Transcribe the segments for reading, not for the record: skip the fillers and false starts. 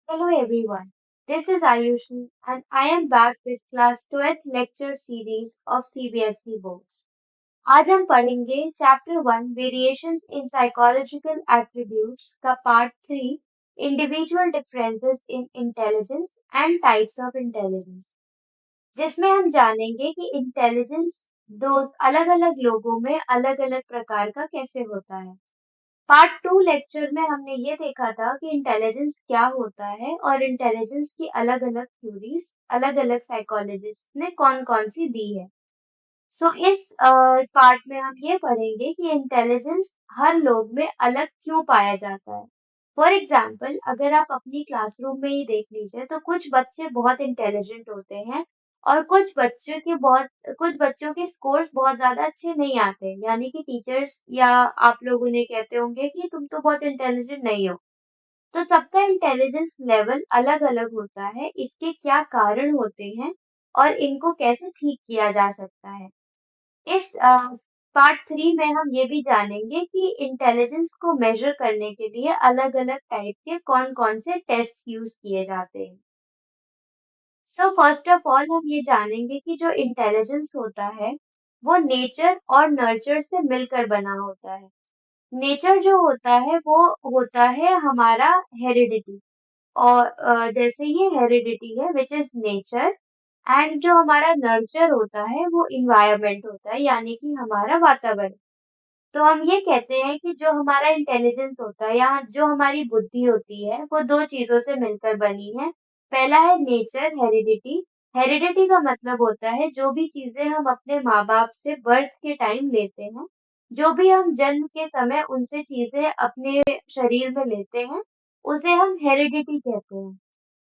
Hello everyone, this is Ayushi and I am back with class 12th lecture series of CBSE books. आज हम पढ़ेंगे chapter 1 variations in psychological attributes का part 3 individual differences in intelligence and types of intelligence, जिसमें हम जानेंगे कि intelligence दो अलग-अलग लोगों में अलग-अलग प्रकार का कैसे होता है। पार्ट 2 लेक्चर में हमने ये देखा था कि इंटेलिजेंस क्या होता है और इंटेलिजेंस की अलग-अलग थ्योरीज अलग-अलग साइकोलॉजिस्ट ने कौन-कौन सी दी है। इस पार्ट में हम ये पढ़ेंगे कि इंटेलिजेंस हर लोग में अलग क्यों पाया जाता है। फॉर एग्जाम्पल अगर आप अपनी क्लासरूम में ही देख लीजिए तो कुछ बच्चे बहुत इंटेलिजेंट होते हैं और कुछ बच्चों के स्कोर्स बहुत ज्यादा अच्छे नहीं आते, यानी कि टीचर्स या आप लोग उन्हें कहते होंगे कि तुम तो बहुत इंटेलिजेंट नहीं हो। तो सबका इंटेलिजेंस लेवल अलग-अलग होता है, इसके क्या कारण होते हैं और इनको कैसे ठीक किया जा सकता है। इस पार्ट 3 में हम ये भी जानेंगे कि इंटेलिजेंस को मेजर करने के लिए अलग-अलग टाइप के कौन-कौन से टेस्ट यूज किए जाते हैं। फर्स्ट ऑफ ऑल हम ये जानेंगे कि जो इंटेलिजेंस होता है, वो नेचर और नर्चर से मिलकर बना होता है। नेचर जो होता है वो होता है हमारा हेरिडिटी और जैसे ये हेरिडिटी है विच इज नेचर, एंड जो हमारा नर्चर होता है वो इन्वायरमेंट होता है, यानी कि हमारा वातावरण। तो हम ये कहते हैं कि जो हमारा इंटेलिजेंस होता है या जो हमारी बुद्धि होती है वो दो चीजों से मिलकर बनी है। पहला है नेचर, हेरिडिटी। हेरिडिटी का मतलब होता है जो भी चीजें हम अपने माँ बाप से बर्थ के टाइम लेते हैं, जो भी हम जन्म के समय उनसे चीजें अपने शरीर में लेते हैं, उसे हम हेरिडिटी कहते हैं।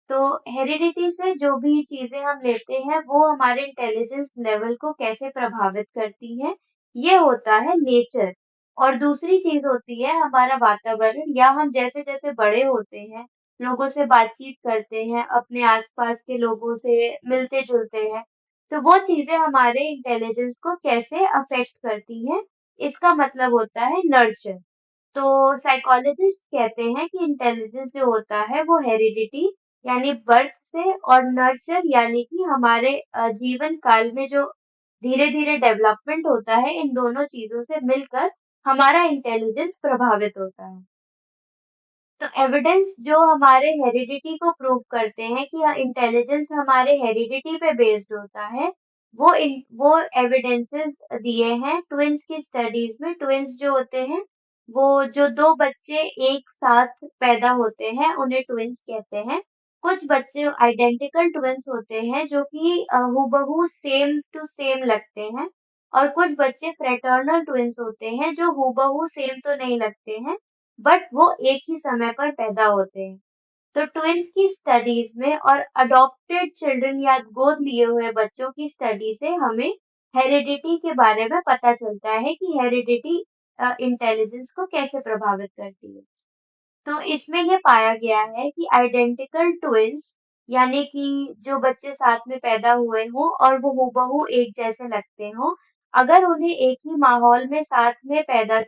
तो हेरिडिटी से जो भी चीजें हम लेते हैं वो हमारे इंटेलिजेंस लेवल को कैसे प्रभावित करती हैं, ये होता है नेचर। और दूसरी चीज होती है हमारा वातावरण, या हम जैसे जैसे बड़े होते हैं, लोगों से बातचीत करते हैं, अपने आसपास के लोगों से मिलते जुलते हैं, तो वो चीजें हमारे इंटेलिजेंस को कैसे अफेक्ट करती हैं, इसका मतलब होता है नर्चर। तो साइकोलॉजिस्ट कहते हैं कि इंटेलिजेंस जो होता है वो हेरिडिटी यानी बर्थ से और नर्चर यानी कि हमारे जीवन काल में जो धीरे धीरे डेवलपमेंट होता है, इन दोनों चीजों से मिलकर हमारा इंटेलिजेंस प्रभावित होता है। तो एविडेंस जो हमारे हेरिडिटी को प्रूव करते हैं कि इंटेलिजेंस हमारे हेरिडिटी पे बेस्ड होता है, वो एविडेंसेस दिए हैं ट्विन्स की स्टडीज में। ट्विन्स जो होते हैं, वो जो दो बच्चे एक साथ पैदा होते हैं उन्हें ट्विन्स कहते हैं। कुछ बच्चे आइडेंटिकल ट्विन्स होते हैं जो कि हूबहू सेम टू सेम लगते हैं, और कुछ बच्चे फ्रेटर्नल ट्विन्स होते हैं जो हूबहू सेम तो नहीं लगते हैं, बट वो एक ही समय पर पैदा होते हैं। तो ट्विन्स की स्टडीज में और अडॉप्टेड चिल्ड्रन या गोद लिए हुए बच्चों की स्टडी से हमें हेरिडिटी के बारे में पता चलता है कि हेरिडिटी इंटेलिजेंस को कैसे प्रभावित करती है। तो इसमें ये पाया गया है कि आइडेंटिकल ट्विन्स यानी कि जो बच्चे साथ में पैदा हुए हों और वो हूबहू एक जैसे लगते हों, अगर उन्हें एक ही माहौल में साथ में पैदा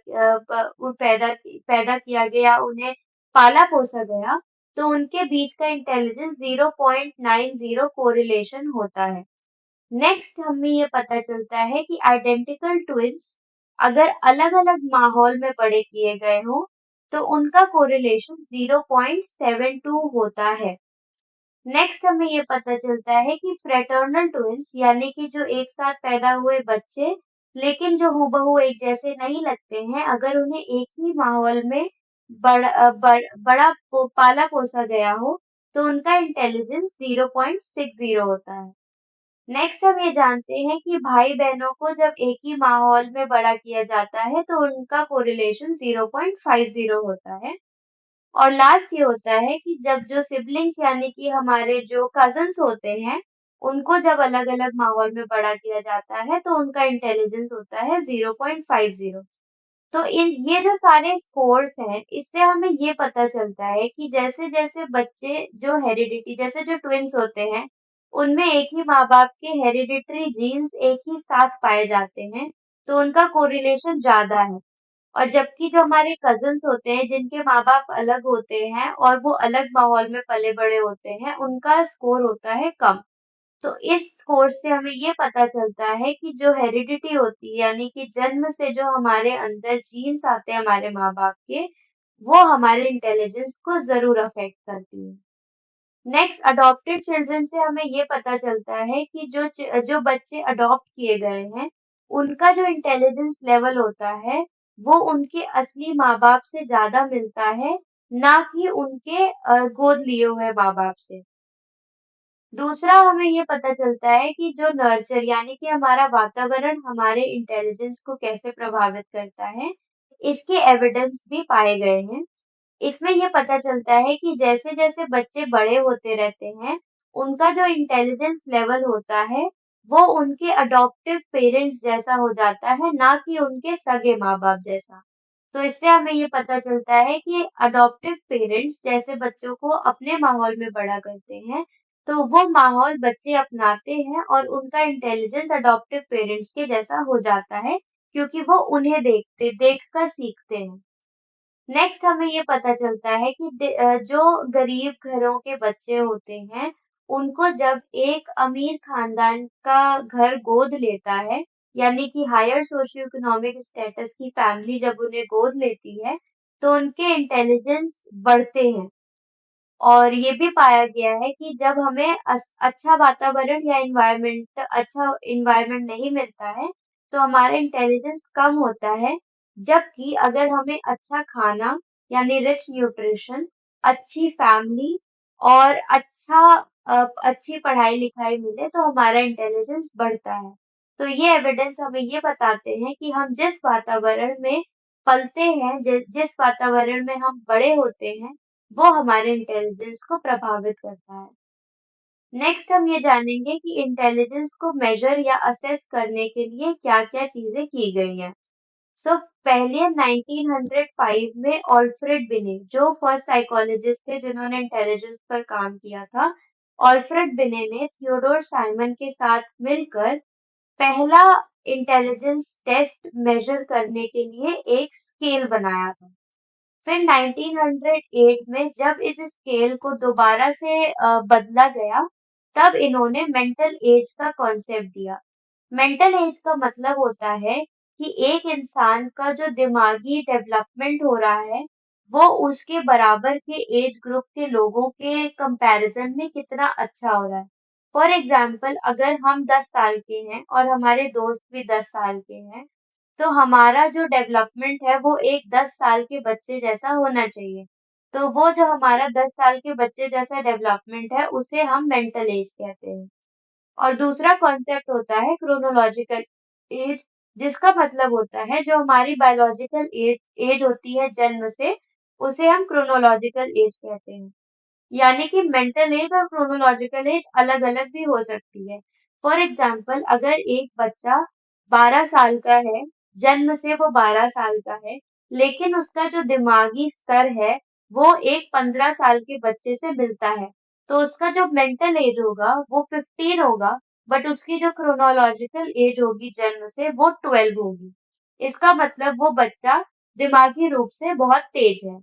किया गया, उन्हें पाला-पोसा गया, तो उनके बीच का इंटेलिजेंस 0.90 कोरिलेशन होता है। नेक्स्ट हमें ये पता चलता है कि आइडेंटिकल ट्विन्स अगर अलग-अलग माहौल में बड़े किए गए हों, तो उनका कोरिलेशन 0.72 होता है। नेक्स्ट हमें ये पता चलता है कि फ्रेटर्नल ट्विन्स यानी कि जो एक साथ पैदा हुए बच्चे लेकिन जो हूबहू एक जैसे नहीं लगते हैं, अगर उन्हें एक ही माहौल में पाला पोसा गया हो, तो उनका इंटेलिजेंस 0.60 होता है। नेक्स्ट हम ये जानते हैं कि भाई-बहनों को जब एक ही माहौल में बड़ा किया जाता है, तो उनका कोरिलेशन 0.50 होता है। और लास्ट ये होता है कि जब जो सिबलिंग्स यानी कि हमारे जो कज़िन्स होते हैं, उनको जब अलग-अलग माहौल में बड़ा किया जाता है, तो उनका इंटेलिजेंस होता है 0.50। तो इन ये जो सारे स्कोर्स हैं, इससे हमें ये पता चलता है कि जैसे-जैसे बच्चे जो हेरिडिटी जैसे जो ट्विन्स होते हैं, उनमें एक ही माँ-बाप के हेरिडिटरी जीन्स एक ही साथ पाए जाते हैं, तो उनका कोरिलेशन ज़्यादा है। और जबकि जो हमारे कज़िन्स होते हैं जिनके माँ-बाप अलग होते हैं और वो अलग माहौल में पले-बड़े होते हैं, उनका स्कोर होता है कम। तो इस स्कोर से हमें ये पता चलता है कि जो हेरिडिटी होती है यानी कि जन्म से जो हमारे अंदर जीन्स आते हैं हमारे माँ-बाप के, वो हमारे इंटेलिजेंस को ज़रूर अफ़ेक्ट करती है। नेक्स्ट अडॉप्टेड चिल्ड्रन से हमें ये पता चलता है कि जो बच्चे अडॉप्ट किए गए हैं, उनका जो इंटेलिजेंस लेवल होता है, वो उनके असली माँ-बाप से ज़्यादा मिलता है, ना कि उनके गोद लिए हुए माँ-बाप से। दूसरा हमें ये पता चलता है कि जो नर्चर यानी कि हमारा वातावरण हमारे इंटेलिजेंस को कैसे प्रभावित करता है, इसके एविडेंस भी पाए गए हैं। इसमें ये पता चलता है कि जैसे-जैसे बच्चे बड़े होते रहते हैं, उनका जो इंटेलिजेंस लेवल होता है, वो उनके अडॉप्टिव पेरेंट्स जैसा हो जाता है, ना कि उनके सगे माँ-बाप जैसा। तो इससे हमें ये पता चलता है कि अडॉप्टिव पेरेंट्स जैसे बच्चों को अपने माहौल में बड़ा करते हैं, तो वो माहौल बच्चे अपनाते हैं और उनका इंटेलिजेंस अडॉप्टिव पेरेंट्स के जैसा हो जाता है, क्योंकि वो उन्हें देखकर सीखते हैं। नेक्स्ट हमें ये पता चलता है कि जो गरीब घरों के बच्चे होते हैं, उनको जब एक अमीर खानदान का घर गोद लेता है, यानी कि हायर सोशियो इकोनॉमिक स्टेटस की फैमिली जब उन्हें गोद लेती है, तो उनके इंटेलिजेंस बढ़ते हैं। और ये भी पाया गया है कि जब हमें अच्छा वातावरण या अच्छा एनवायरनमेंट नहीं मिलता है, तो हमारा इंटेलिजेंस कम होता है। जबकि अगर हमें अच्छा खाना यानी रिच न्यूट्रिशन, अच्छी फैमिली और अच्छी पढ़ाई-लिखाई मिले तो हमारा इंटेलिजेंस बढ़ता है। तो ये एविडेंस हमें ये बताते हैं कि हम जिस वातावरण में पलते हैं, जिस वातावरण में हम बड़े होते हैं, वो हमारे इंटेलिजेंस को प्रभावित करता है। नेक्स्ट हम ये जानेंगे कि इंटेलिजेंस को मेजर या असेस करने के लिए क्या-क्या चीजें की गई हैं। सो पहले 1905 में ऑल्फ्रेड बिने जो फर्स्ट साइकोलॉजिस्ट थे जिन्होंने इंटेलिजेंस पर काम किया था, ऑल्फ्रेड बिने ने थियोडोर साइमन के साथ मिलकर पहला इंटेलिजेंस टेस्ट मेजर करने के लिए एक स्केल बनाया था। फिर 1908 में जब इस स्केल को दोबारा से बदला गया, तब इन्होंने मेंटल एज का कॉन्सेप्ट दिया। मेंटल एज का मतलब होता है कि एक इंसान का जो दिमागी डेवलपमेंट हो रहा है, वो उसके बराबर के एज ग्रुप के लोगों के कंपैरिजन में कितना अच्छा हो रहा है। फॉर एग्जाम्पल अगर हम 10 साल के हैं और हमारे दोस्त भी 10 साल के हैं, तो हमारा जो डेवलपमेंट है वो एक 10 साल के बच्चे जैसा होना चाहिए। तो वो जो हमारा 10 साल के बच्चे जैसा डेवलपमेंट है, उसे हम मेंटल एज कहते हैं। और दूसरा कॉन्सेप्ट होता है क्रोनोलॉजिकल एज, जिसका मतलब होता है जो हमारी बायोलॉजिकल एज एज होती है जन्म से, उसे हम क्रोनोलॉजिकल एज कहते हैं। यानी कि मेंटल एज और क्रोनोलॉजिकल एज अलग-अलग भी हो सकती है। फॉर एग्जाम्पल अगर एक बच्चा 12 साल का है, जन्म से वो 12 साल का है, लेकिन उसका जो दिमागी स्तर है, वो एक 15 साल के बच्चे से मिलता है। तो उसका जो मेंटल एज होगा, वो 15 होगा, बट उसकी जो क्रोनोलॉजिकल एज होगी जन्म से, वो 12 होगी। इसका मतलब वो बच्चा दिमागी रूप से बहुत तेज है।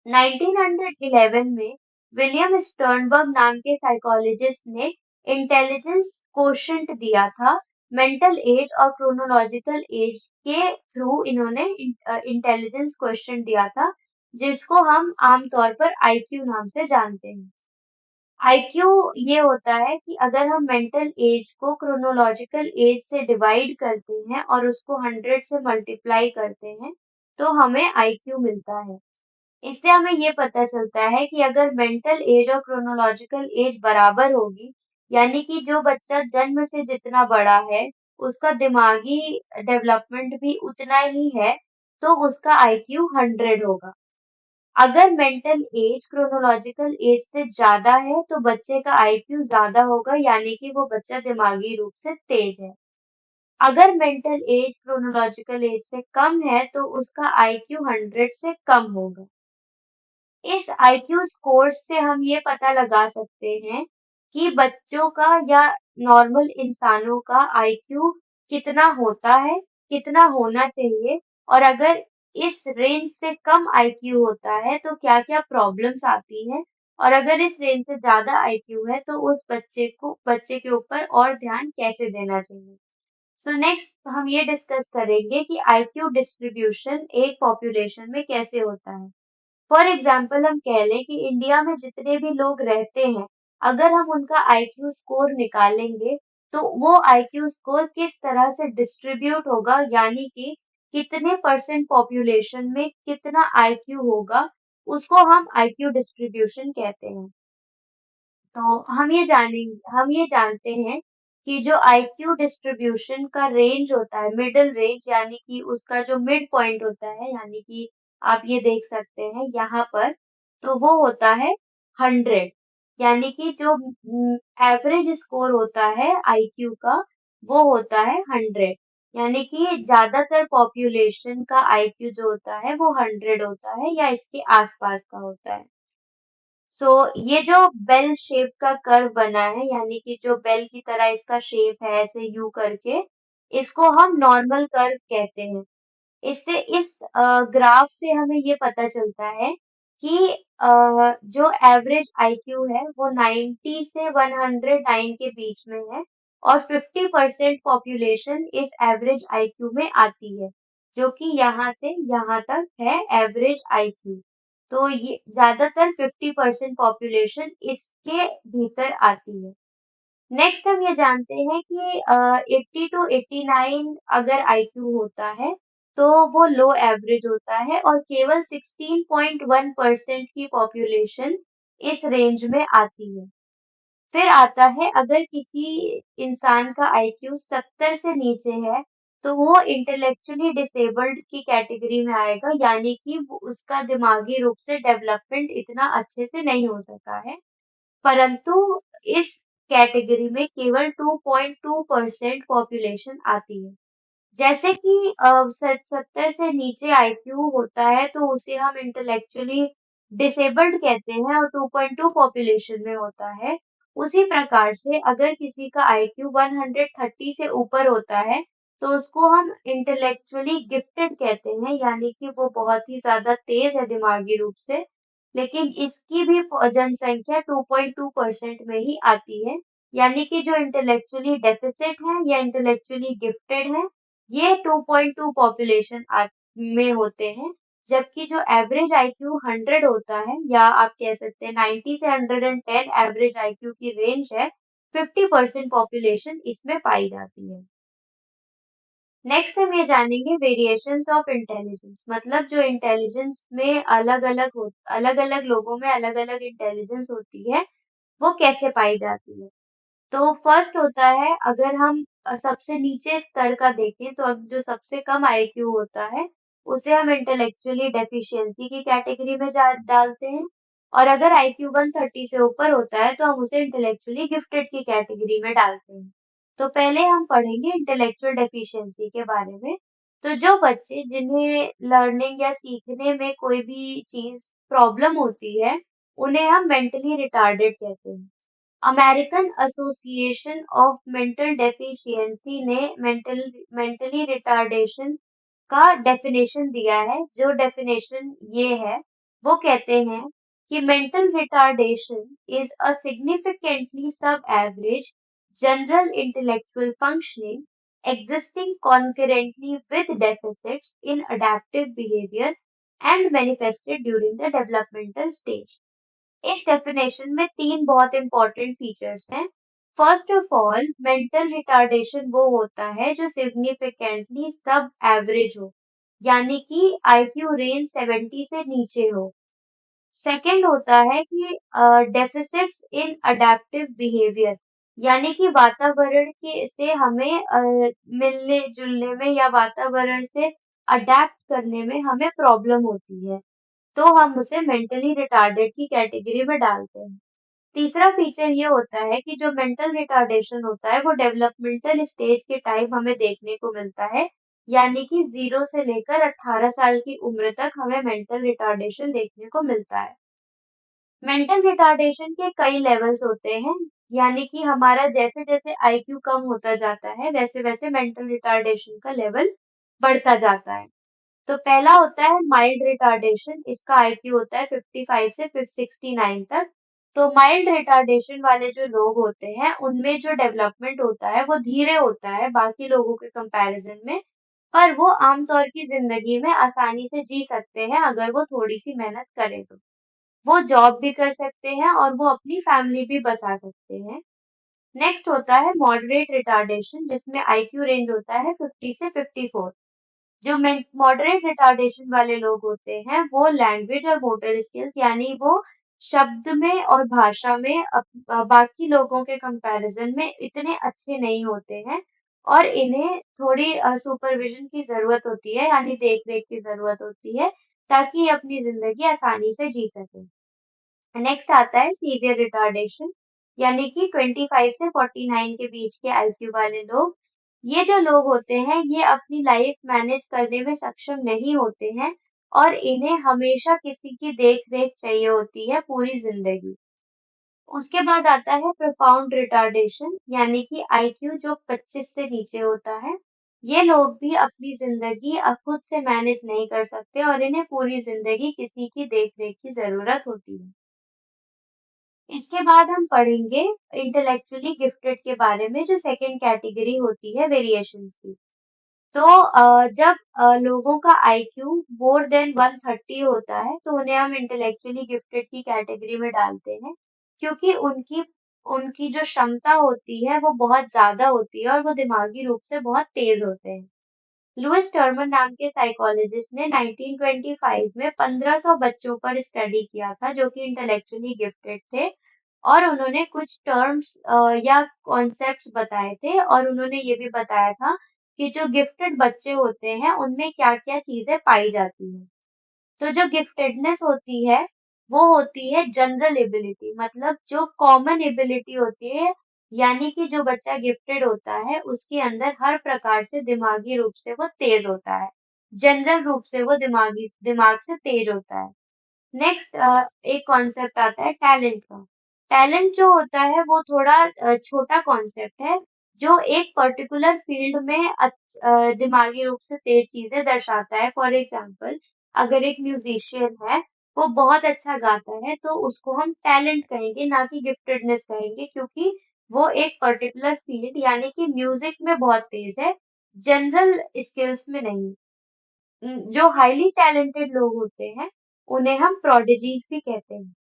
1911 में विलियम स्टर्नबर्ग नाम के साइकोलॉजिस्ट ने इंटेलिजेंस कोशेंट दिया था। मेंटल एज और क्रोनोलॉजिकल एज के थ्रू इन्होंने इंटेलिजेंस कोशेंट दिया था, जिसको हम आमतौर पर आईक्यू नाम से जानते हैं। आईक्यू ये होता है कि अगर हम मेंटल एज को क्रोनोलॉजिकल एज से डिवाइड करते हैं और उसको 100 से मल्टीप्लाई करते हैं, तो हमें आईक्यू मिलता है। इससे हमें ये पता चलता है कि अगर मेंटल एज और क्रोनोलॉजिकल एज बराबर होगी, यानी कि जो बच्चा जन्म से जितना बड़ा है, उसका दिमागी डेवलपमेंट भी उतना ही है, तो उसका आईक्यू 100 होगा। अगर मेंटल एज क्रोनोलॉजिकल एज से ज्यादा है, तो बच्चे का आईक्यू ज्यादा होगा, यानी कि वो बच्चा दिमागी रूप से तेज है। अगर मेंटल एज क्रोनोलॉजिकल एज से कम है, तो उसका आईक्यू 100 से कम होगा। इस आईक्यू स्कोर से हम ये पता लगा सकते हैं कि बच्चों का या नॉर्मल इंसानों का आईक्यू कितना होता है, कितना होना चाहिए और अगर इस रेंज से कम आईक्यू होता है तो क्या-क्या प्रॉब्लम्स आती हैं और अगर इस रेंज से ज़्यादा आईक्यू है तो उस बच्चे के ऊपर और ध्यान कैसे देना चाहिए। सो नेक्स्ट हम ये डिस्कस करेंगे कि आईक्यू डिस्ट्रीब्यूशन एक पॉपुलेशन में कैसे होता है। फॉर एग्जाम्पल हम कह लें कि इंडिया में जितने भी लोग रहते हैं, अगर हम उनका आईक्यू स्कोर निकालेंगे, तो वो आईक्यू स्कोर किस तरह से डिस्ट्रीब्यूट होगा, यानी कि कितने परसेंट पॉपुलेशन में कितना आईक्यू होगा, उसको हम आईक्यू डिस्ट्रीब्यूशन कहते हैं। तो हम ये जानते हैं कि जो आईक्यू डिस्ट्रीब्यूशन का रेंज होता है, मिडल रेंज यानी कि उसका जो मिड पॉइंट होता है, यानी कि आप ये देख सकते हैं यहाँ पर, तो वो होता है 100, यानी कि जो एवरेज स्कोर होता है आईक्यू का, वो होता है 100, यानी कि ज्यादातर पॉपुलेशन का आईक्यू जो होता है वो 100 होता है या इसके आसपास का होता है। सो ये जो बेल शेप का कर्व बना है, यानी कि जो बेल की तरह इसका शेप है ऐसे यू करके, इसको हम नॉर्मल कर्व कहते हैं। इससे इस ग्राफ से हमें ये पता चलता है कि जो एवरेज आईक्यू है वो 90 से 109 के बीच में है और 50% पॉपुलेशन इस एवरेज आईक्यू में आती है, जो कि यहाँ से यहाँ तक है एवरेज आईक्यू। तो ये ज्यादातर 50% पॉपुलेशन इसके भीतर आती है। नेक्स्ट हम ये जानते हैं कि 80 टू 89 अगर आईक्यू होता है तो वो लो एवरेज होता है और केवल 16.1% की पॉपुलेशन इस रेंज में आती है। फिर आता है अगर किसी इंसान का आईक्यू 70 से नीचे है तो वो इंटेलेक्चुअली डिसेबल्ड की कैटेगरी में आएगा, यानी कि उसका दिमागी रूप से डेवलपमेंट इतना अच्छे से नहीं हो सका है, परंतु इस कैटेगरी में केवल 2.2% पॉपुलेशन आती है। जैसे कि 70 से नीचे आईक्यू होता है तो उसे हम इंटेलेक्चुअली डिसेबल्ड कहते हैं और 2.2 पॉपुलेशन में होता है। उसी प्रकार से अगर किसी का आईक्यू 130 से ऊपर होता है तो उसको हम इंटेलेक्चुअली गिफ्टेड कहते हैं, यानी कि वो बहुत ही ज्यादा तेज है दिमागी रूप से, लेकिन इसकी भी जनसंख्या 2.2% में ही आती है, यानी कि जो इंटेलेक्चुअली डेफिसिट है या इंटेलेक्चुअली गिफ्टेड है, ये 2.2 पॉपुलेशन में होते हैं, जबकि जो एवरेज आईक्यू 100 होता है या आप कह सकते हैं 90 से 110 एवरेज आईक्यू की रेंज है, 50% पॉपुलेशन इसमें पाई जाती है। नेक्स्ट हम ये जानेंगे वेरिएशंस ऑफ इंटेलिजेंस, मतलब जो इंटेलिजेंस में अलग-अलग लोगों में अलग-अलग इंटेलिजेंस होती है, वो कैसे पाई जाती है। तो फर्स्ट होता है अगर हम सबसे नीचे स्तर का देखें तो अब जो सबसे कम आईक्यू होता है उसे हम इंटेलेक्चुअली डेफिशिएंसी की कैटेगरी में डालते हैं और अगर आईक्यू 130 से ऊपर होता है तो हम उसे इंटेलेक्चुअली गिफ्टेड की कैटेगरी में डालते हैं। तो पहले हम पढ़ेंगे इंटेलेक्चुअल डेफिशिएंसी के बारे में। तो जो बच्चे जिन्हें लर्निंग या सीखने में कोई भी चीज प्रॉब्लम होती है, उन्हें हम मेंटली रिटार्डेड कहते हैं। American association of mental deficiency ने मेंटली रिटार्डेशन का डेफिनेशन दिया है। जो डेफिनेशन ये है, वो कहते हैं कि mental retardation is a significantly sub average general intellectual functioning existing concurrently with deficits in adaptive behavior and manifested during the developmental stage। इस डेफिनेशन में तीन बहुत इंपॉर्टेंट फीचर्स हैं। First of all, mental retardation वो होता है जो significantly sub average हो, यानी कि आईक्यू रेंज 70 से नीचे हो। सेकंड होता है कि डेफिसिट्स इन अडेप्टिव बिहेवियर, यानी कि वातावरण के से हमें मिलने जुलने में या वातावरण से अडेप्ट करने में हमें प्रॉब्लम होती है, तो हम उसे मेंटली रिटार्डेड की कैटेगरी में डालते हैं। तीसरा फीचर ये होता है कि जो मेंटल रिटार्डेशन होता है वो डेवलपमेंटल स्टेज के टाइम हमें देखने को मिलता है, यानी कि 0 से लेकर 18 साल की उम्र तक हमें मेंटल रिटार्डेशन देखने को मिलता है। मेंटल रिटार्डेशन के कई लेवल्स होते हैं, यानी कि हमारा जैसे-जैसे आईक्यू कम होता जाता है, वैसे-वैसे मेंटल रिटार्डेशन का लेवल बढ़ता जाता है। तो पहला होता है माइल्ड रिटार्डेशन, इसका आईक्यू होता है 55 से 69 तक। तो माइल्ड रिटार्डेशन वाले जो लोग होते हैं उनमें जो डेवलपमेंट होता है वो धीरे होता है बाकी लोगों के कंपैरिजन में, पर वो आमतौर की जिंदगी में आसानी से जी सकते हैं अगर वो थोड़ी सी मेहनत करें तो। वो जॉब भी कर सकते हैं और वो अपनी फैमिली भी बसा सकते हैं। नेक्स्ट होता है मॉडरेट रिटार्डेशन, जिसमें आईक्यू रेंज होता है 50 से 54। जो मॉडरेट रिटार्डेशन वाले लोग होते हैं वो लैंग्वेज और मोटर स्किल्स यानी वो शब्द में और भाषा में बाकी लोगों के कंपैरिजन में इतने अच्छे नहीं होते हैं, और इन्हें थोड़ी सुपरविजन की जरूरत होती है यानी देख रेख की जरूरत होती है ताकि ये अपनी जिंदगी आसानी से जी सके। नेक्स्ट आता है सीवियर रिटार्डेशन, यानी कि 25 से 49 के बीच के आईक्यू वाले लोग। ये जो लोग होते हैं ये अपनी लाइफ मैनेज करने में सक्षम नहीं होते हैं और इन्हें हमेशा किसी की देख रेख चाहिए होती है पूरी जिंदगी। उसके बाद आता है प्रोफाउंड रिटार्डेशन, यानी कि आईक्यू जो 25 से नीचे होता है। ये लोग भी अपनी जिंदगी खुद से मैनेज नहीं कर सकते और इन्हें पूरी जिंदगी किसी की देख रेख की जरूरत होती है। इसके बाद हम पढ़ेंगे इंटेलेक्चुअली गिफ्टेड के बारे में, जो सेकंड कैटेगरी होती है वेरिएशंस की। तो जब लोगों का आईक्यू मोर देन 130 होता है तो उन्हें हम इंटेलेक्चुअली गिफ्टेड की कैटेगरी में डालते हैं, क्योंकि उनकी उनकी जो क्षमता होती है वो बहुत ज्यादा होती है और वो दिमागी रूप से बहुत तेज होते हैं। लुइस टर्मन नाम के साइकोलॉजिस्ट ने 1925 में 1500 बच्चों पर स्टडी किया था जो कि इंटेलेक्चुअली गिफ्टेड थे, और उन्होंने कुछ टर्म्स या कॉन्सेप्ट्स बताए थे, और उन्होंने ये भी बताया था कि जो गिफ्टेड बच्चे होते हैं उनमें क्या-क्या चीजें पाई जाती हैं। तो जो गिफ्टेडनेस होती है वो होती है जनरल एबिलिटी, मतलब जो कॉमन एबिलिटी होती है, यानी कि जो बच्चा गिफ्टेड होता है उसके अंदर हर प्रकार से दिमागी रूप से वो तेज होता है। जनरल रूप से वो दिमाग से तेज होता है। नेक्स्ट एक कॉन्सेप्ट आता है टैलेंट का। टैलेंट जो होता है वो थोड़ा छोटा कॉन्सेप्ट है जो एक पर्टिकुलर फील्ड में दिमागी रूप से तेज चीजें दर्शाता है। फॉर एग्जांपल, अगर एक म्यूजिशियन है, वो बहुत अच्छा गाता है तो उसको हम टैलेंट कहेंगे ना कि गिफ्टेडनेस कहेंगे, क्योंकि वो एक पर्टिकुलर फील्ड यानी कि म्यूजिक में बहुत तेज है, जनरल स्किल्स में नहीं। जो हाईली टैलेंटेड लोग होते हैं उन्हें हम प्रोडिजीज भी कहते हैं।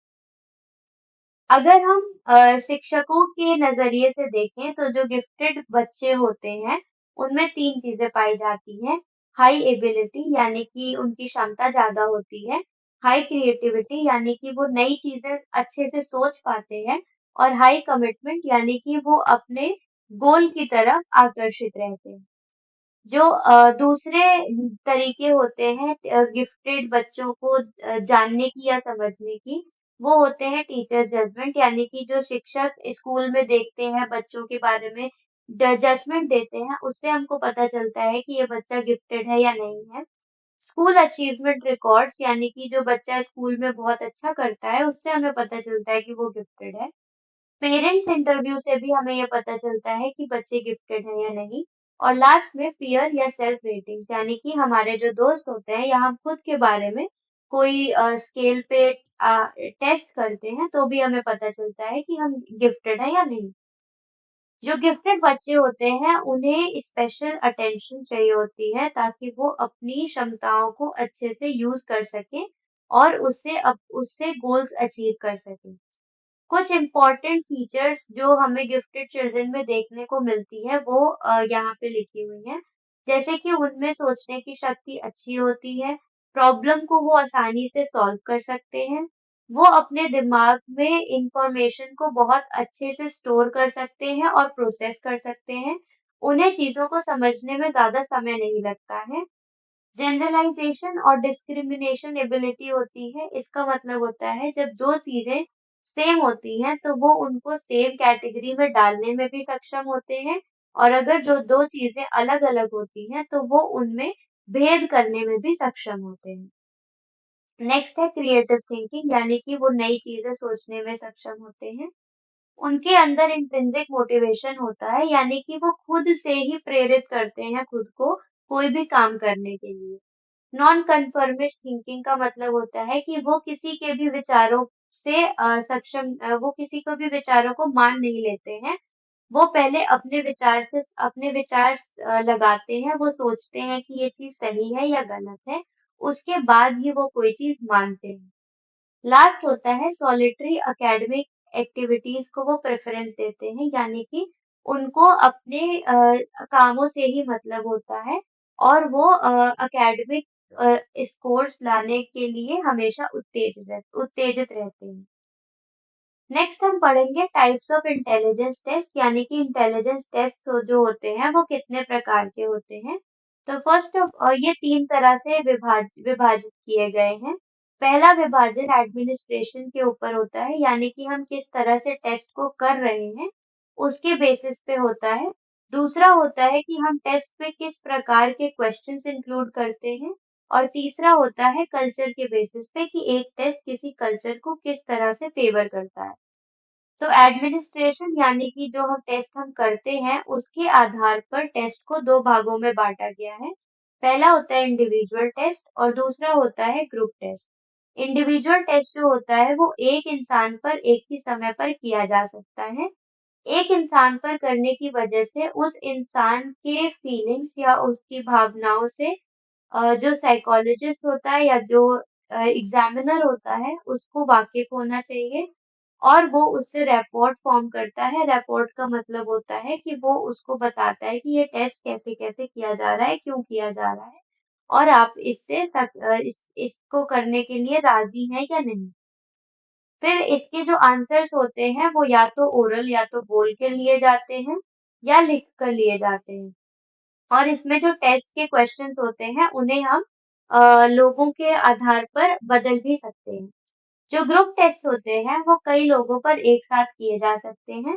अगर हम शिक्षकों के नजरिए से देखें तो जो गिफ्टेड बच्चे होते हैं उनमें तीन चीजें पाई जाती हैं। हाई एबिलिटी यानी कि उनकी क्षमता ज्यादा होती है, हाई क्रिएटिविटी यानी कि वो नई चीजें अच्छे से सोच पाते हैं, और हाई कमिटमेंट यानी कि वो अपने गोल की तरफ आकर्षित रहते हैं। जो दूसरे तरीके होते हैं गिफ्टेड बच्चों को जानने की या समझने की, वो होते हैं टीचर्स जजमेंट, यानी कि जो शिक्षक स्कूल में देखते हैं बच्चों के बारे में जजमेंट देते हैं, उससे हमको पता चलता है कि ये बच्चा गिफ्टेड है या नहीं है। स्कूल अचीवमेंट रिकॉर्ड्स, यानी कि जो बच्चा स्कूल में बहुत अच्छा करता है उससे हमें पता चलता है कि वो गिफ्टेड है। पेरेंट्स इंटरव्यू से भी हमें ये पता चलता है कि बच्चे गिफ्टेड हैं या नहीं। और लास्ट में पीयर या सेल्फ रेटिंग्स, यानी कि हमारे जो दोस्त होते हैं या हम खुद के बारे में कोई स्केल पे टेस्ट करते हैं तो भी हमें पता चलता है कि हम गिफ्टेड हैं या नहीं। जो गिफ्टेड बच्चे होते हैं उन्हें स्पेशल अटेंशन चाहिए होती है ताकि वो अपनी क्षमताओं को अच्छे से यूज कर सकें और उससे गोल्स अचीव कर सकें। कुछ इम्पोर्टेंट फीचर्स जो हमें गिफ्टेड चिल्ड्रन में देखने को मिलती है वो यहाँ पे लिखी हुई है। जैसे कि उनमें सोचने की शक्ति अच्छी होती है, प्रॉब्लम को वो आसानी से सॉल्व कर सकते हैं, वो अपने दिमाग में इंफॉर्मेशन को बहुत अच्छे से स्टोर कर सकते हैं और प्रोसेस कर सकते हैं, उन्हें चीजों को समझने में ज्यादा समय नहीं लगता है। जनरलाइजेशन और डिस्क्रिमिनेशन एबिलिटी होती है, इसका मतलब होता है जब दो चीजें सेम होती हैं तो वो उनको सेम कैटेगरी में डालने में भी सक्षम होते हैं, और अगर जो दो चीजें अलग अलग होती हैं तो वो उनमें भेद करने में भी सक्षम होते हैं। नेक्स्ट है क्रिएटिव थिंकिंग, यानी कि वो नई चीजें सोचने में सक्षम होते हैं। उनके अंदर इंट्रिंसिक मोटिवेशन होता है, यानी कि वो खुद से ही प्रेरित करते हैं खुद को कोई भी काम करने के लिए। नॉन कन्फर्मिस्ट थिंकिंग का मतलब होता है कि वो किसी के भी विचारों से वो किसी को भी विचारों को मान नहीं लेते हैं। वो पहले अपने विचार लगाते हैं, वो सोचते हैं कि ये चीज़ सही है या गलत है, उसके बाद ही वो कोई चीज़ मानते हैं। लास्ट होता है सॉलिटरी एकेडमिक एक्टिविटीज को वो प्रेफरेंस देते हैं, यानी कि उनको अपने कामों से ही मतलब होता है और वो एकेडमिक स्कोर्स लाने के लिए हमेशा उत्तेजित रहते हैं। नेक्स्ट हम पढ़ेंगे टाइप्स ऑफ इंटेलिजेंस टेस्ट, यानी कि इंटेलिजेंस टेस्ट जो होते हैं वो कितने प्रकार के होते हैं। तो ये 3 तरह से विभाजित किए गए हैं। पहला विभाजन एडमिनिस्ट्रेशन के ऊपर होता है, यानी कि हम किस तरह से टेस्ट को कर रहे हैं उसके बेसिस पे होता है। दूसरा होता है कि हम टेस्ट पे किस प्रकार के क्वेश्चंस इंक्लूड करते हैं और तीसरा होता है कल्चर के बेसिस पे कि एक टेस्ट किसी कल्चर को किस तरह से फेवर करता है। तो एडमिनिस्ट्रेशन यानी कि जो हम टेस्ट हम करते हैं उसके आधार पर टेस्ट को 2 भागों में बांटा गया है। पहला होता है इंडिविजुअल टेस्ट और दूसरा होता है ग्रुप टेस्ट। इंडिविजुअल टेस्ट जो होता है वो एक इंसान पर एक ही समय पर किया जा सकता है। एक इंसान पर करने की वजह से उस इंसान के फीलिंग्स या उसकी भावनाओं से जो साइकोलॉजिस्ट होता है या जो एग्जामिनर होता है उसको वाकिफ होना चाहिए और वो उससे रिपोर्ट फॉर्म करता है। रिपोर्ट का मतलब होता है कि वो उसको बताता है कि ये टेस्ट कैसे-कैसे किया जा रहा है, क्यों किया जा रहा है और आप इसको करने के लिए राज़ी हैं या नहीं। फिर इसके जो आंसर्स होते हैं वो या तो ओरल या तो बोल के लिए जाते हैं या लिख कर लिए जाते हैं। और इसमें जो टेस्ट के क्वेश्चंस होते हैं उन्हें हम लोगों के आधार पर बदल भी सकते हैं। जो ग्रुप टेस्ट होते हैं वो कई लोगों पर एक साथ किए जा सकते हैं।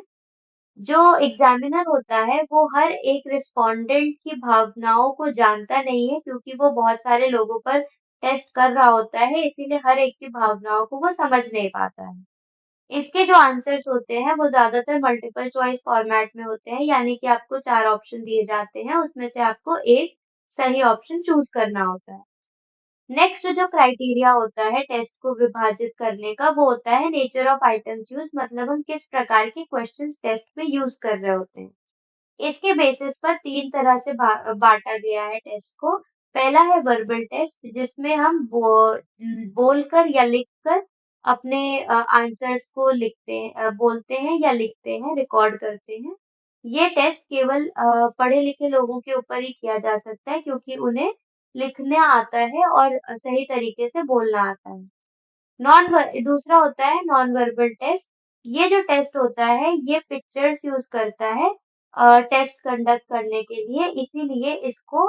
जो एग्जामिनर होता है वो हर एक रिस्पोंडेंट की भावनाओं को जानता नहीं है, क्योंकि वो बहुत सारे लोगों पर टेस्ट कर रहा होता है, इसीलिए हर एक की भावनाओं को वो समझ नहीं पाता है। इसके जो आंसर्स होते हैं वो ज़्यादातर मल्टीपल चॉइस फॉर्मेट में होते हैं, यानी कि आपको 4 ऑप्शन दिए जाते हैं, उसमें से आपको एक सही ऑप्शन चूज़ करना होता है। नेक्स्ट जो क्राइटेरिया होता है टेस्ट को विभाजित करने का वो होता है नेचर ऑफ आइटम्स यूज़, मतलब हम किस प्रकार के क्वेश्चंस टेस्ट में यूज़ कर रहे होते हैं। इसके बेसिस पर 3 तरह से बाँटा गया है टेस्ट को। पहला है वर्बल टेस्ट, जिसमें हम बोलकर या लिखकर अपने आंसर्स को बोलते हैं या लिखते हैं, रिकॉर्ड करते हैं। ये टेस्ट केवल पढ़े-लिखे लोगों के ऊपर ही किया जा सकता है, क्योंकि उन्हें लिखना आता है और सही तरीके से बोलना आता है। दूसरा होता है नॉन वर्बल टेस्ट। ये जो टेस्ट होता है ये पिक्चर्स यूज़ करता है टेस्ट कंडक्ट करने के लिए, इसीलिए इसको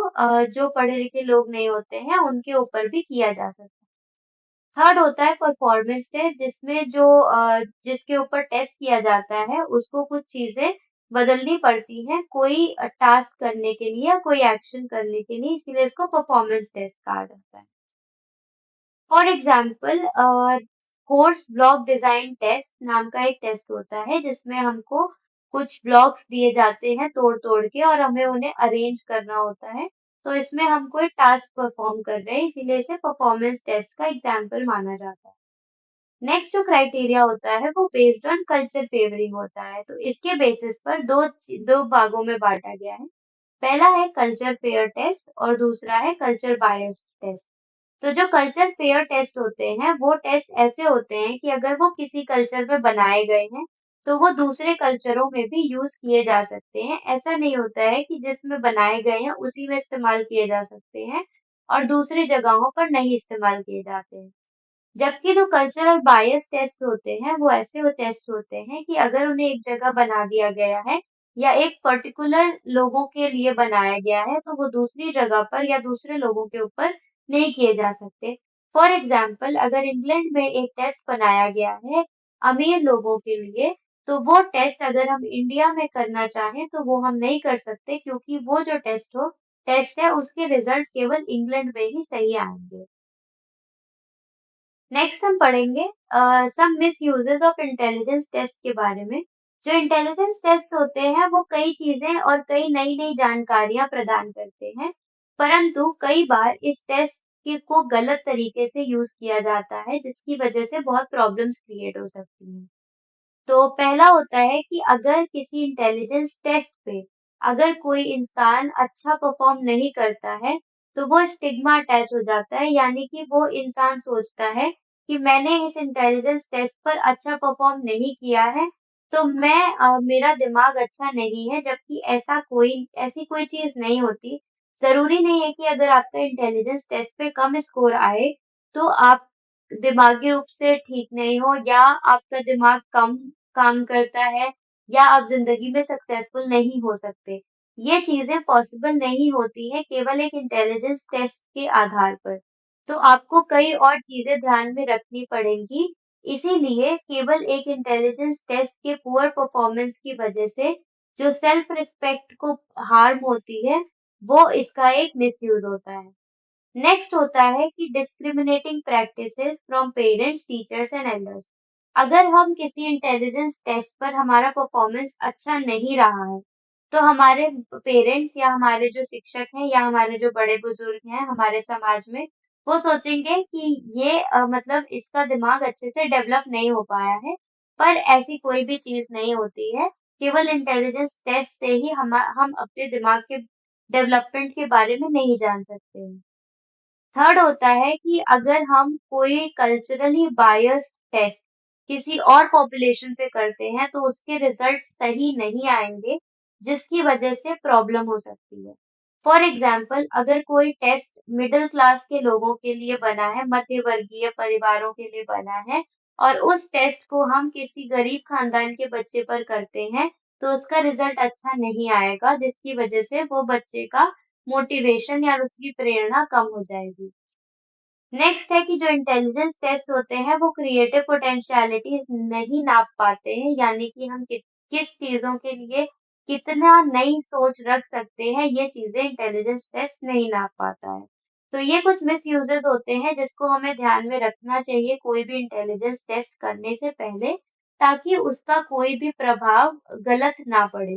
जो पढ़े-लिखे लोग नहीं होते हैं उनके ऊपर भी किया जा सकता है। थर्ड होता है परफॉर्मेंस टेस्ट, जिसके ऊपर टेस्ट किया जाता है उसको कुछ चीज़ें बदलनी पड़ती हैं कोई टास्क करने के लिए या कोई एक्शन करने के लिए, इसीलिए इसको परफॉर्मेंस टेस्ट कहा जाता है। For example course block design test नाम का एक टेस्ट होता है जिसमें हमको कुछ ब्लॉक्स दिए जाते हैं तोड़-तोड़ के और हमें उन्हें अरेंज करना होता है। तो इसमें हम कोई टास्क परफॉर्म कर रहे हैं, इसीलिए इसे परफॉर्मेंस टेस्ट का एग्जाम्पल माना जाता है। नेक्स्ट जो क्राइटेरिया होता है वो बेस्ड ऑन कल्चर फेवरिंग होता है। तो इसके बेसिस पर दो भागों में बांटा गया है। पहला है कल्चर फेयर टेस्ट और दूसरा है कल्चर बायस्ड टेस्ट। तो जो कल्चर फेयर टेस्ट होते हैं वो टेस्ट ऐसे होते हैं कि अगर वो किसी कल्चर में बनाए गए हैं तो वो दूसरे कल्चरों में भी यूज किए जा सकते हैं। ऐसा नहीं होता है कि जिसमें बनाए गए हैं उसी में इस्तेमाल किए जा सकते हैं और दूसरी जगहों पर नहीं इस्तेमाल किए जाते हैं। जबकि जो कल्चरल बायस टेस्ट होते हैं वो ऐसे वो टेस्ट होते हैं कि अगर उन्हें एक जगह बना दिया गया है या एक पर्टिकुलर लोगों के लिए बनाया गया है तो वो दूसरी जगह पर या दूसरे लोगों के ऊपर नहीं किए जा सकते। फॉर एग्जाम्पल अगर इंग्लैंड में एक टेस्ट बनाया गया है अमीर लोगों के लिए, तो वो टेस्ट अगर हम इंडिया में करना चाहें तो वो हम नहीं कर सकते, क्योंकि वो जो टेस्ट है उसके रिजल्ट केवल इंग्लैंड में ही सही आएंगे। नेक्स्ट हम पढ़ेंगे सम मिसयूजेस ऑफ इंटेलिजेंस टेस्ट के बारे में। जो इंटेलिजेंस टेस्ट होते हैं वो कई चीजें और कई नई नई जानकारियां प्रदान करते हैं, परंतु कई बार इस टेस्ट के को गलत तरीके से यूज किया जाता है, जिसकी वजह से बहुत प्रॉब्लम्स क्रिएट हो सकती हैं। तो पहला होता है कि अगर किसी इंटेलिजेंस टेस्ट पे अगर कोई इंसान अच्छा परफॉर्म नहीं करता है, तो वो स्टिग्मा अटैच हो जाता है, यानी कि वो इंसान सोचता है कि मैंने इस इंटेलिजेंस टेस्ट पर अच्छा परफॉर्म नहीं किया है, तो मेरा दिमाग अच्छा नहीं है, जबकि ऐसी कोई चीज़ नहीं होती। ज़रूरी नहीं है कि अगर आपका इंटेलिजेंस टेस्ट पे कम स्कोर आए, तो आप दिमागी रूप से ठीक नहीं हो या आपका दिमाग कम काम करता है या आप ज़िंदगी में सक्सेसफुल नहीं हो सकते। ये चीज़ें पॉसिबल नहीं होती हैं केवल एक इंटेलिजेंस टेस्ट के आधार पर। तो आपको कई और चीज़ें ध्यान में रखनी पड़ेंगी। इसीलिए केवल एक इंटेलिजेंस टेस्ट के पुअर परफॉर्मेंस की वजह से जो सेल्फ रिस्पेक्ट को हार्म होती है, वो इसका एक मिसयूज़ होता है। नेक्स्ट होता है कि discriminating practices from parents, teachers and elders. अगर हम किसी इंटेलिजेंस टेस्ट पर हमारा परफॉर्मेंस अच्छा नहीं रहा है, तो हमारे पेरेंट्स या हमारे जो शिक्षक हैं या हमारे जो बड़े बुजुर्ग हैं हमारे समाज में, वो सोचेंगे कि ये मतलब इसका दिमाग अच्छे से डेवलप नहीं हो पाया है। पर ऐसी कोई भी चीज़ नहीं होती है। केवल इंटेलिजेंस टेस्ट से ही हम अपने दिमाग के डेवलपमेंट के बारे में नहीं जान सकते हैं। थर्ड होता है कि अगर हम कोई कल्चरली बायस्ड टेस्ट किसी और पॉपुलेशन पे करते हैं, तो उसके रिजल्ट सही नहीं आएँगे, जिसकी वजह से प्रॉब्लम हो सकती है। फॉर एग्ज़ाम्पल अगर कोई टेस्ट मिडल क्लास के लोगों के लिए बना है, मध्य वर्गीय परिवारों के लिए बना है और उस टेस्ट को हम किसी गरीब खानदान के बच्चे पर करते हैं, तो उसका रिजल्ट अच्छा नहीं आएगा, जिसकी वजह से वो बच्चे का मोटिवेशन या उसकी प्रेरणा कम हो जाएगी। नेक्स्ट है कि जो इंटेलिजेंस टेस्ट होते हैं वो क्रिएटिव पोटेंशियलिटीज नहीं नाप पाते हैं, यानी कि हम किस चीजों के लिए कितना नई सोच रख सकते हैं, ये चीजें इंटेलिजेंस टेस्ट नहीं नाप पाता है। तो ये कुछ मिसयूजेस होते हैं जिसको हमें ध्यान में रखना चाहिए कोई भी इंटेलिजेंस टेस्ट करने से पहले, ताकि उसका कोई भी प्रभाव गलत ना पड़े।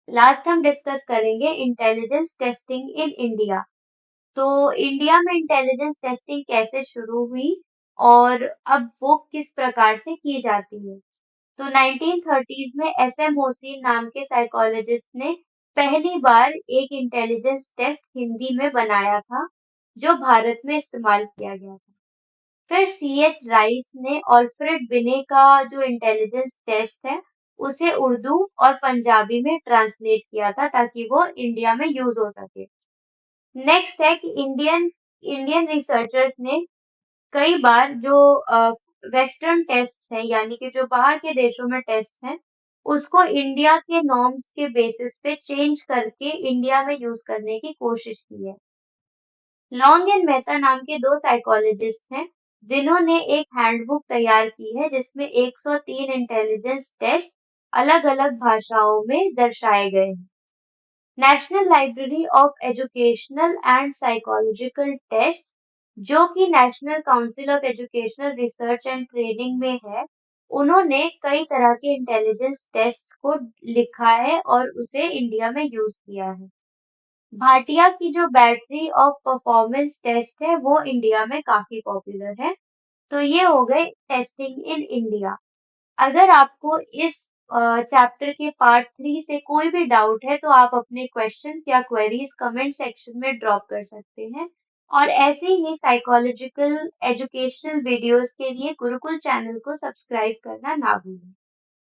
लास्ट हम डिस्कस करेंगे इंटेलिजेंस टेस्टिंग इन इंडिया। तो इंडिया में इंटेलिजेंस टेस्टिंग कैसे शुरू हुई और अब वो किस प्रकार से की जाती है? तो 1930s में एसएम ओसी नाम के साइकोलॉजिस्ट ने पहली बार एक इंटेलिजेंस टेस्ट हिंदी में बनाया था, जो भारत में इस्तेमाल किया गया था। फिर सीएच राइस ने ऑल्फ्रेड बिने का जो इंटेलिजेंस टेस्ट है, उसे उर्दू और पंजाबी में ट्रांसलेट किया था ताकि वो इंडिया में यूज हो सके। नेक्स्ट है कि इंडियन इंडियन रिसर्चर्स ने कई बार जो वेस्टर्न टेस्ट हैं, यानी कि जो बाहर के देशों में टेस्ट हैं, उसको इंडिया के नॉर्म्स के बेसिस पे चेंज करके इंडिया में यूज करने की कोशिश की है। लॉन्ग एंड मेहता नाम के दो साइकोलॉजिस्ट हैं, जिन्होंने एक हैंडबुक तैयार की है जिसमें 103 इंटेलिजेंस टेस्ट अलग-अलग भाषाओं में दर्शाए गए हैं। National Library of Educational and Psychological Test, जो कि National Council of Educational Research and Training में है, उन्होंने कई तरह के इंटेलिजेंस टेस्ट को लिखा है और उसे इंडिया में यूज किया है। भाटिया की जो बैटरी ऑफ परफॉर्मेंस टेस्ट है, वो इंडिया में काफी पॉपुलर है। तो ये हो गए टेस्टिंग इन इंडिया। अगर आपको इस चैप्टर के पार्ट 3 से कोई भी डाउट है, तो आप अपने क्वेश्चंस या क्वेरीज कमेंट सेक्शन में ड्रॉप कर सकते हैं। और ऐसे ही साइकोलॉजिकल एजुकेशनल वीडियोस के लिए गुरुकुल चैनल को सब्सक्राइब करना ना भूलें।